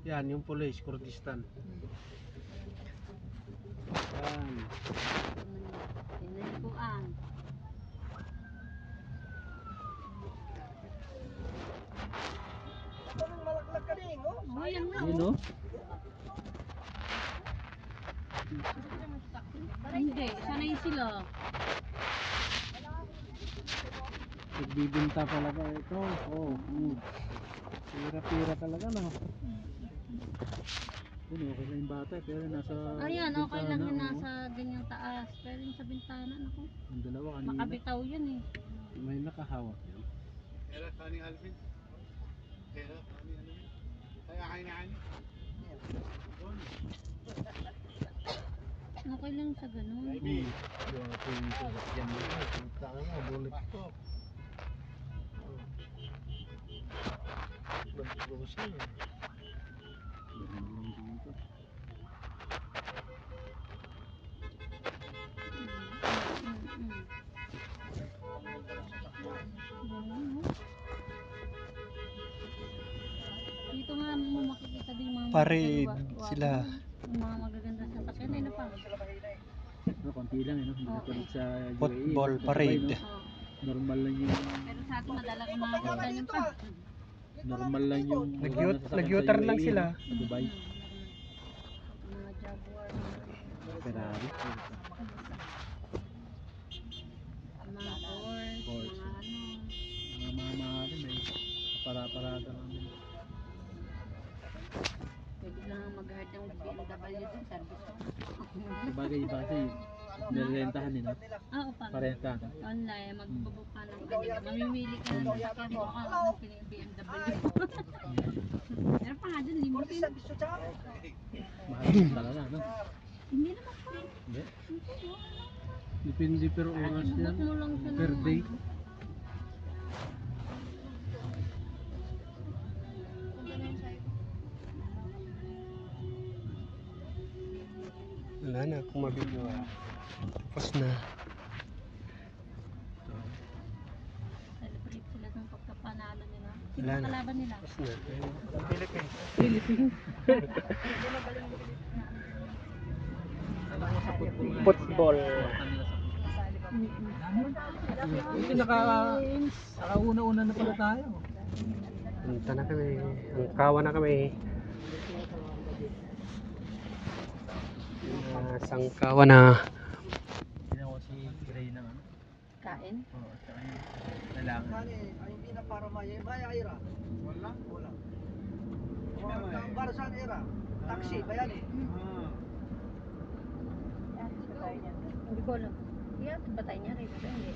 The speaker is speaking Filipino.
Yan, yung police, Kurdistan. Yan. Tinaypuan. Malaklag ka din, oh. Oh, yan nga. Yun, no? Hindi, sanay sila. Nagbibinta talaga ito. Oh, pira-pira talaga, no? Yun, okay na yung bata, pero nasa... Ayan, okay lang yun, bintana, nasa ganyang taas. Pero yung sa bintana, naku, Ang dalawa kanina. makabitaw yun eh. May nakahawak yun. Kaya kani Alvin. Kaya kani Alvin. Kaya kain na ani. Okay lang sa ganun. Baby. Yung ating sasakyan mo. Punta ka mo, bulletproof. Nag-frozen. Ganun lang dito. Dito nga mo makikita din yung mga Parade magaganda- sila. Yung mga magaganda sa sasakyan ay na pa. No, konti lang eh, no? Hindi Okay. tulad sa UAE. Football no? parade. No? Normal lang yung... Pero sa atin madalang makakita yung pa. Normal lang yung... Nag-U-turn lang sila. Sa Dubai. Mga Jaguar, Ferrari. mga Porsche, Porsche. mga ano. Mga mahalin eh. Para-parada lang din. Pwede lang mag-hard ng BMW din, service ko. Sabagay iba kasi nilirentahan eh, no? Ah, o paano? Parenta. Online, magbubook ka ng kanila. Mamimili ka ng sasakyan mo, ng BMW. Pero pa nga dun, limited. Mahal talaga, no? Hindi naman pa. Hindi. Hindi, wala. Depende per oras yan. Book mo lang siya Per ng day. ano. Wala na akong mabilo. Tapos na. Celebrate sila ng pagkapanalo nila. Sino Wala ang na. kalaban nila? Tapos na. Philippines. Philippines. Football. Hindi nakauna-una na pala tayo. Punta na kami. Angkawa na kami. Sangkawa na. Ginawa si Gray ng ano? Kain? Oo, at saka yung lalaki. Hindi na para maya era. Wala. Wala. Para saan era? Taxi, bayani. Hindi ko alam. Iya, ba tayo niya rin? Hindi.